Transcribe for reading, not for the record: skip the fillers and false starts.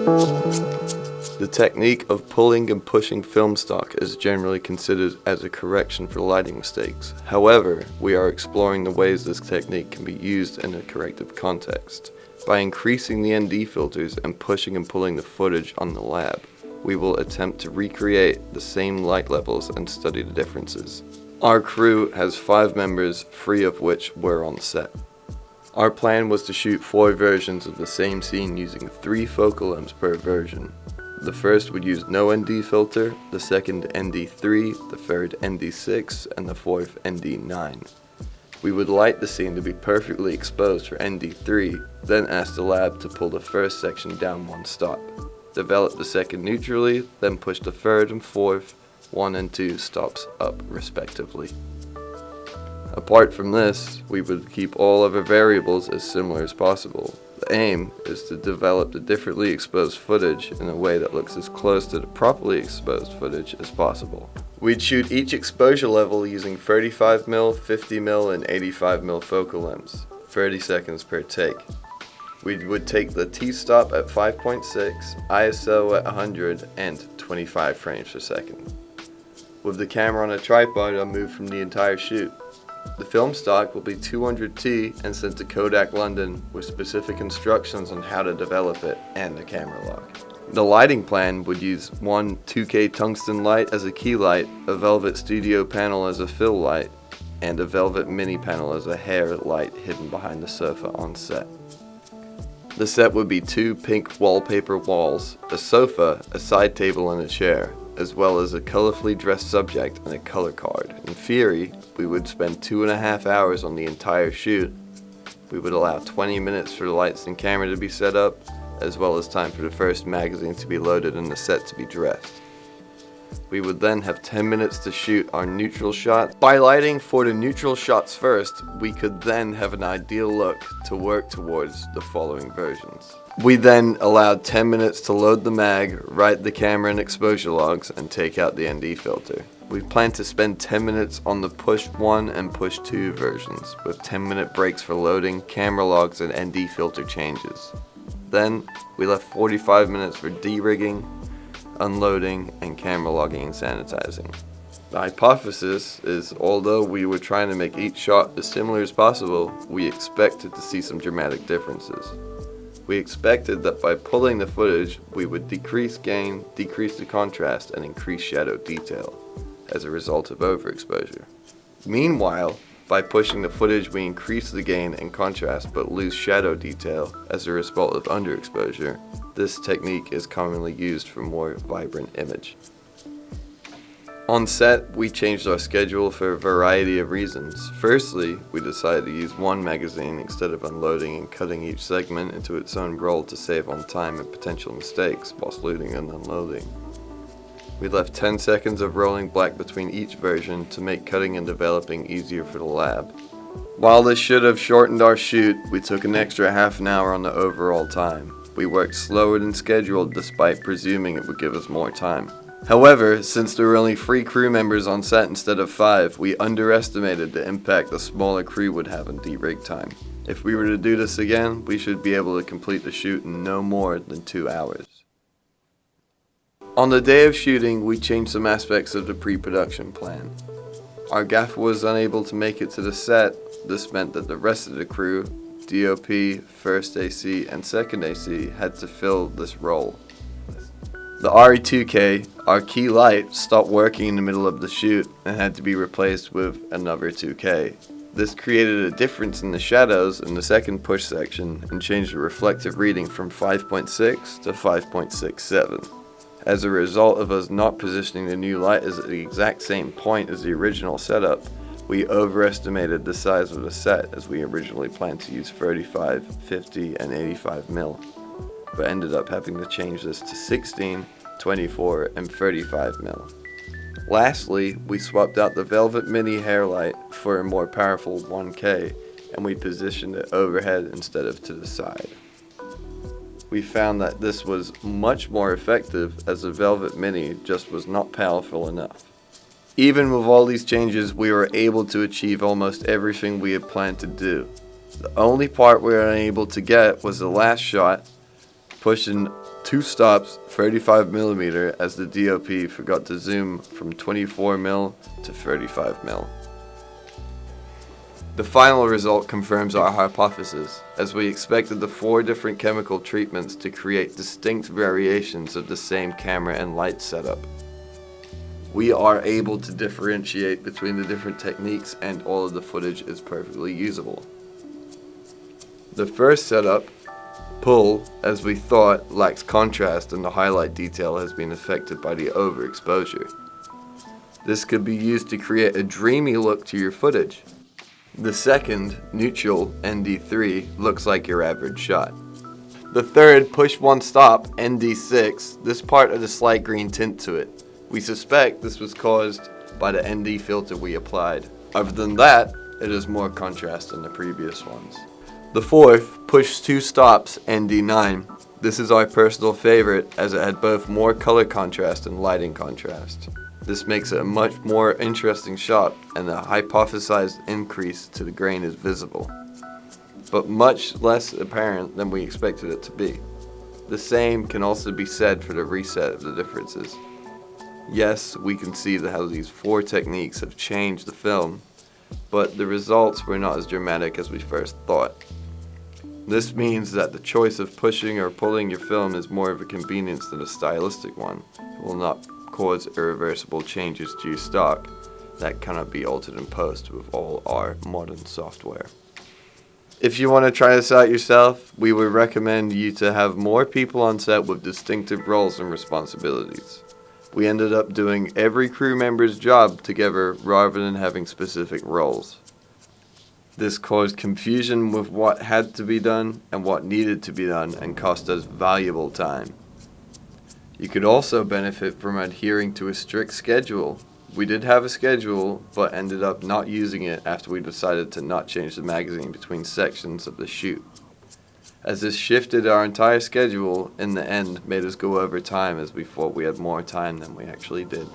The technique of pulling and pushing film stock is generally considered as a correction for lighting mistakes. However, we are exploring the ways this technique can be used in a corrective context. By increasing the ND filters and pushing and pulling the footage on the lab, we will attempt to recreate the same light levels and study the differences. Our crew has 5 members, 3 of which were on set. Our plan was to shoot 4 versions of the same scene using 3 focal lengths per version. The first would use no ND filter, the second ND3, the third ND6, and the fourth ND9. We would light the scene to be perfectly exposed for ND3, then ask the lab to pull the first section down 1 stop. Develop the second neutrally, then push the third and fourth, 1 and 2 stops up respectively. Apart from this, we would keep all other variables as similar as possible. The aim is to develop the differently exposed footage in a way that looks as close to the properly exposed footage as possible. We'd shoot each exposure level using 35mm, 50mm, and 85mm focal lengths, 30 seconds per take. We would take the T-stop at 5.6, ISO at 100, and 25 frames per second. With the camera on a tripod, I'll move from the entire shoot. The film stock will be 200T and sent to Kodak London with specific instructions on how to develop it and the camera log. The lighting plan would use one 2K tungsten light as a key light, a Velvet Studio panel as a fill light, and a Velvet Mini panel as a hair light hidden behind the sofa on set. The set would be 2 pink wallpaper walls, a sofa, a side table, and a chair, as well as a colorfully dressed subject and a color card. In theory, we would spend 2.5 hours on the entire shoot. We would allow 20 minutes for the lights and camera to be set up, as well as time for the first magazine to be loaded and the set to be dressed. We would then have 10 minutes to shoot our neutral shot. By lighting for the neutral shots first, we could then have an ideal look to work towards the following versions. We then allowed 10 minutes to load the mag, write the camera and exposure logs, and take out the ND filter. We plan to spend 10 minutes on the push 1 and push 2 versions, with 10-minute breaks for loading, camera logs, and ND filter changes. Then, we left 45 minutes for de-rigging, unloading, and camera logging and sanitizing. The hypothesis is, although we were trying to make each shot as similar as possible, we expected to see some dramatic differences. We expected that by pulling the footage, we would decrease gain, decrease the contrast, and increase shadow detail as a result of overexposure. Meanwhile, by pushing the footage, we increase the gain and contrast but lose shadow detail as a result of underexposure. This technique is commonly used for more vibrant image. On set, we changed our schedule for a variety of reasons. Firstly, we decided to use one magazine instead of unloading and cutting each segment into its own roll to save on time and potential mistakes whilst loading and unloading. We left 10 seconds of rolling black between each version to make cutting and developing easier for the lab. While this should have shortened our shoot, we took an extra half an hour on the overall time. We worked slower than scheduled despite presuming it would give us more time. However, since there were only 3 crew members on set instead of 5, we underestimated the impact a smaller crew would have on de-rig time. If we were to do this again, we should be able to complete the shoot in no more than 2 hours. On the day of shooting, we changed some aspects of the pre-production plan. Our gaffer was unable to make it to the set. This meant that the rest of the crew, DOP, first AC, and second AC, had to fill this role. The ARRI 2K, our key light, stopped working in the middle of the shoot and had to be replaced with another 2K. This created a difference in the shadows in the second push section and changed the reflective reading from 5.6 to 5.67. As a result of us not positioning the new light at the exact same point as the original setup, we overestimated the size of the set as we originally planned to use 35, 50, and 85mm, but ended up having to change this to 16, 24, and 35mm. Lastly, we swapped out the Velvet Mini hair light for a more powerful 1K, and we positioned it overhead instead of to the side. We found that this was much more effective as the Velvet Mini just was not powerful enough. Even with all these changes, we were able to achieve almost everything we had planned to do. The only part we were unable to get was the last shot, pushing 2 stops, 35mm, as the DOP forgot to zoom from 24mm to 35mm. The final result confirms our hypothesis, as we expected the 4 different chemical treatments to create distinct variations of the same camera and light setup. We are able to differentiate between the different techniques, and all of the footage is perfectly usable. The first setup, pull, as we thought, lacks contrast and the highlight detail has been affected by the overexposure. This could be used to create a dreamy look to your footage. The second, neutral, ND3, looks like your average shot. The third, push one stop, ND6, this part had a slight green tint to it. We suspect this was caused by the ND filter we applied. Other than that, it is more contrast than the previous ones. The fourth, push 2 stops, ND9. This is our personal favorite, as it had both more color contrast and lighting contrast. This makes it a much more interesting shot, and the hypothesized increase to the grain is visible, but much less apparent than we expected it to be. The same can also be said for the reset of the differences. Yes, we can see how these 4 techniques have changed the film, but the results were not as dramatic as we first thought. This means that the choice of pushing or pulling your film is more of a convenience than a stylistic one. It will not cause irreversible changes to your stock that cannot be altered in post with all our modern software. If you want to try this out yourself, we would recommend you to have more people on set with distinctive roles and responsibilities. We ended up doing every crew member's job together rather than having specific roles. This caused confusion with what had to be done and what needed to be done, and cost us valuable time. You could also benefit from adhering to a strict schedule. We did have a schedule, but ended up not using it after we decided to not change the magazine between sections of the shoot. As this shifted our entire schedule, in the end made us go over time, as we thought we had more time than we actually did.